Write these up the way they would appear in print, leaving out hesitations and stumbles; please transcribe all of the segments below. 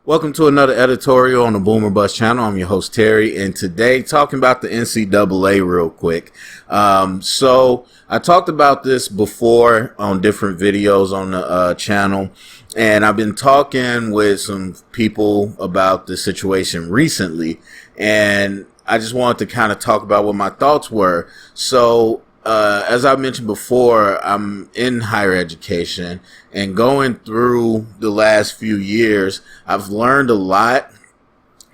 Welcome to another editorial on the Boomer Bust channel. I'm your host, Terry, and today talking about the NCAA real quick. So I talked about this before on different videos on the channel, and I've been talking with some people about the situation recently, and I just wanted to kind of talk about what my thoughts were. So as I mentioned before, I'm in higher education, and going through the last few years, I've learned a lot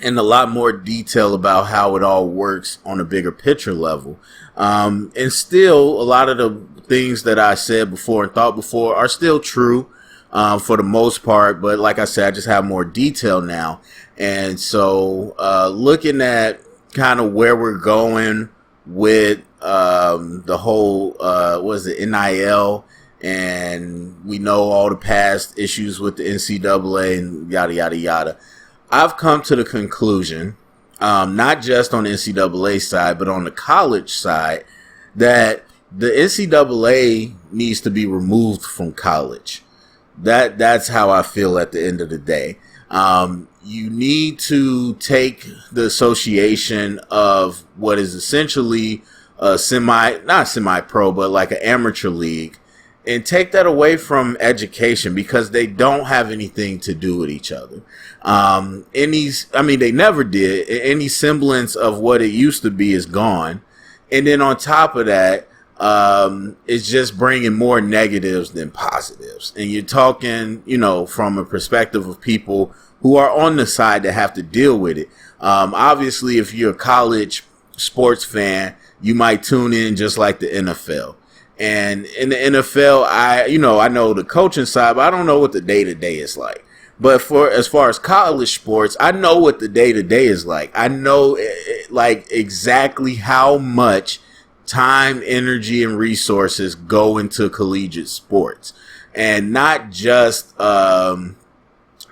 and a lot more detail about how it all works on a bigger picture level. And still, a lot of the things that I said before and thought before are still true for the most part. But like I said, I just have more detail now. And so looking at kind of where we're going with the whole NIL, and we know all the past issues with the NCAA and yada yada yada. I've come to the conclusion, not just on the NCAA side, but on the college side, that the NCAA needs to be removed from college. That's how I feel at the end of the day. You need to take the association of what is essentially a not semi-pro, but like an amateur league, and take that away from education, because they don't have anything to do with each other. They never did. Any semblance of what it used to be is gone. And then on top of that, it's just bringing more negatives than positives. And you're talking, from a perspective of people who are on the side that have to deal with it. Obviously, if you're a college sports fan, you might tune in just like the NFL. And in the NFL, I know the coaching side, but I don't know what the day-to-day is like. But as far as college sports, I know what the day-to-day is like. I know exactly how much time, energy, and resources go into collegiate sports. And not just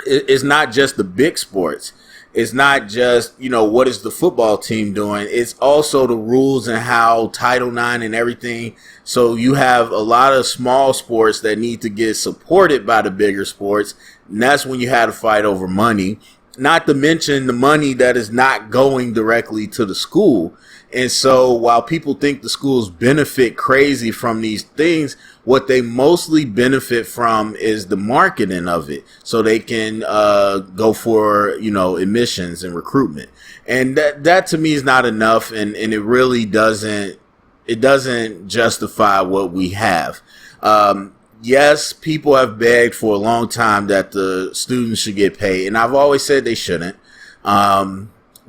it's not just the big sports. It's not just, what is the football team doing? It's also the rules and how Title IX and everything. So you have a lot of small sports that need to get supported by the bigger sports. And that's when you had to fight over money. Not to mention the money that is not going directly to the school. And so while people think the schools benefit crazy from these things, what they mostly benefit from is the marketing of it, so they can go for, admissions and recruitment. And that to me is not enough, and it really doesn't justify what we have. Yes, people have begged for a long time that the students should get paid, and I've always said they shouldn't.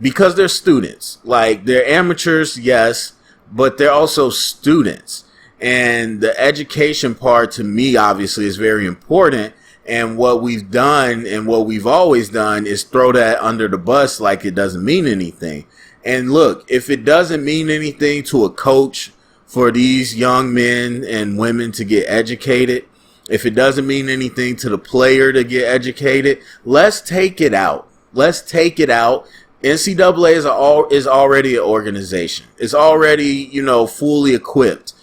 Because they're students. Like, they're amateurs, yes, but they're also students. And the education part, to me, obviously, is very important. And what we've done and what we've always done is throw that under the bus like it doesn't mean anything. And look, if it doesn't mean anything to a coach for these young men and women to get educated, if it doesn't mean anything to the player to get educated, let's take it out. Let's take it out. NCAA is already an organization. It's already, fully equipped.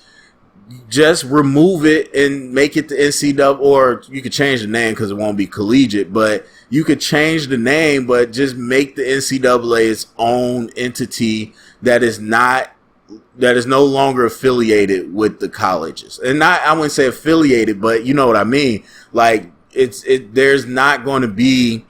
Just remove it and make it the NCAA, or you could change the name because it won't be collegiate, but you could change the name, but just make the NCAA its own entity that is no longer affiliated with the colleges. And I wouldn't say affiliated, but you know what I mean? Like, there's not going to be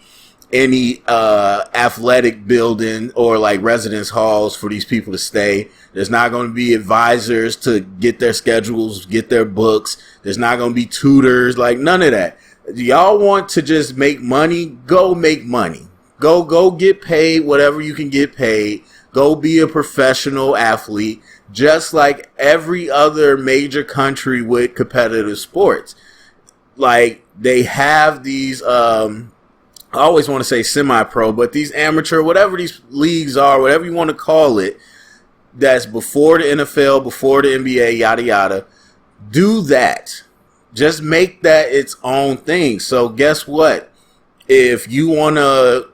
any athletic building or like residence halls for these people to stay. There's not going to be advisors to get their schedules, get their books. There's not going to be tutors, like none of that. Y'all want to just make money? Go make money. Go get paid whatever you can get paid. Go be a professional athlete, just like every other major country with competitive sports. Like, they have these I always want to say semi-pro, but these amateur, whatever these leagues are, whatever you want to call it, that's before the NFL, before the NBA, yada, yada, do that. Just make that its own thing. So guess what? If you want to,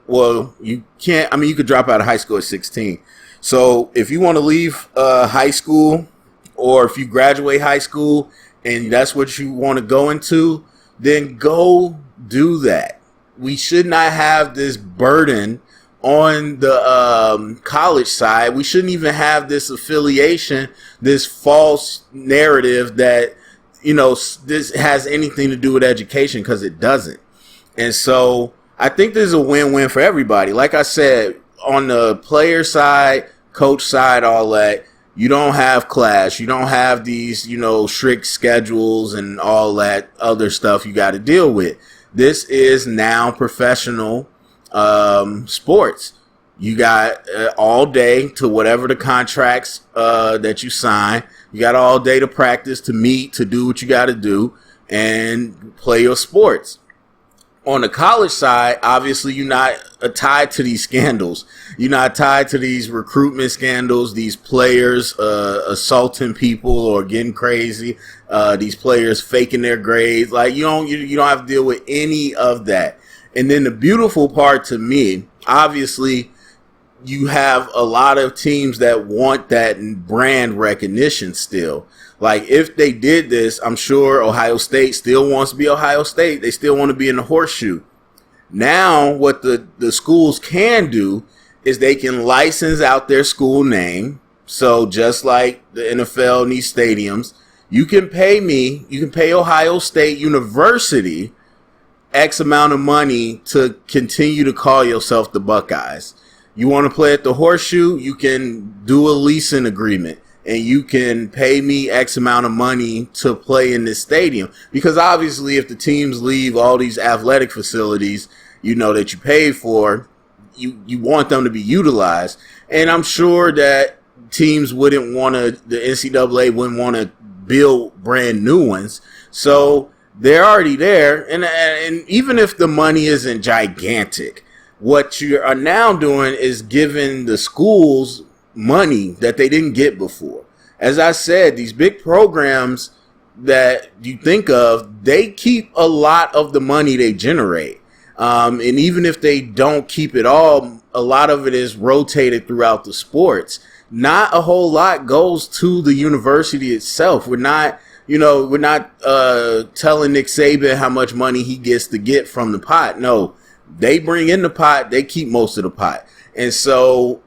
you can't, you could drop out of high school at 16. So if you want to leave high school, or if you graduate high school and that's what you want to go into, then go do that. we should not have this burden on the college side. We shouldn't even have this affiliation, this false narrative that, this has anything to do with education, because it doesn't. And so I think this is a win-win for everybody. Like I said, on the player side, coach side, all that, you don't have class. You don't have these, strict schedules and all that other stuff you got to deal with. This is now professional sports. You got all day to whatever the contracts that you sign. You got all day to practice, to meet, to do what you got to do, and play your sports. On the college side, obviously, you're not tied to these scandals. You're not tied to these recruitment scandals, these players assaulting people or getting crazy, these players faking their grades. Like, you don't have to deal with any of that. And then the beautiful part to me, obviously, you have a lot of teams that want that brand recognition still. Like, if they did this, I'm sure Ohio State still wants to be Ohio State. They still want to be in the horseshoe. Now, what the schools can do is they can license out their school name. So just like the NFL and these stadiums, you can pay Ohio State University X amount of money to continue to call yourself the Buckeyes. You want to play at the horseshoe, you can do a leasing agreement. And you can pay me X amount of money to play in this stadium. Because obviously, if the teams leave all these athletic facilities, that you paid for, you want them to be utilized. And I'm sure that teams the NCAA wouldn't want to build brand new ones. So they're already there. And even if the money isn't gigantic, what you are now doing is giving the schools money that they didn't get before. As I said, these big programs that you think of, they keep a lot of the money they generate. And even if they don't keep it all, a lot of it is rotated throughout the sports. Not a whole lot goes to the university itself. We're not telling Nick Saban how much money he gets to get from the pot. No, they bring in the pot, they keep most of the pot. And so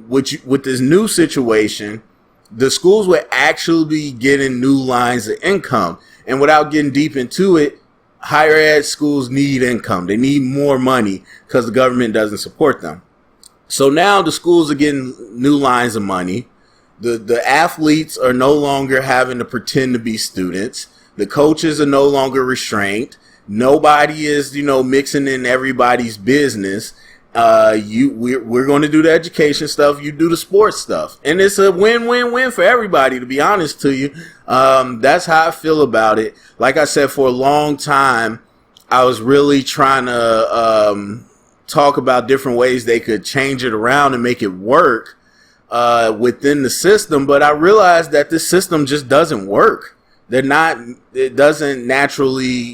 with this new situation, the schools will actually be getting new lines of income. And without getting deep into it, higher ed schools need income. They need more money because the government doesn't support them. So now the schools are getting new lines of money. The athletes are no longer having to pretend to be students. The coaches are no longer restrained. Nobody is, mixing in everybody's business. We're going to do the education stuff. You do the sports stuff, and it's a win-win-win for everybody. To be honest to you, that's how I feel about it. Like I said, for a long time, I was really trying to talk about different ways they could change it around and make it work within the system. But I realized that this system just doesn't work. It doesn't naturally,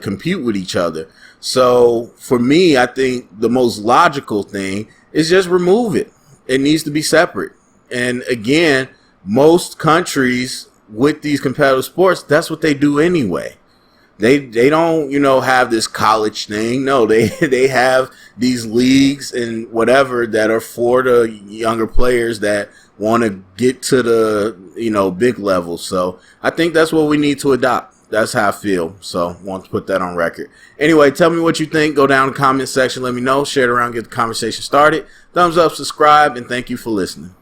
compute with each other. So for me, I think the most logical thing is just remove it. It needs to be separate. And again, most countries with these competitive sports, that's what they do anyway. They don't, have this college thing. No, they have these leagues and whatever that are for the younger players that want to get to the, big level. So I think that's what we need to adopt. That's how I feel. So want to put that on record. Anyway, tell me what you think. Go down in the comment section. Let me know. Share it around. Get the conversation started. Thumbs up, subscribe, and thank you for listening.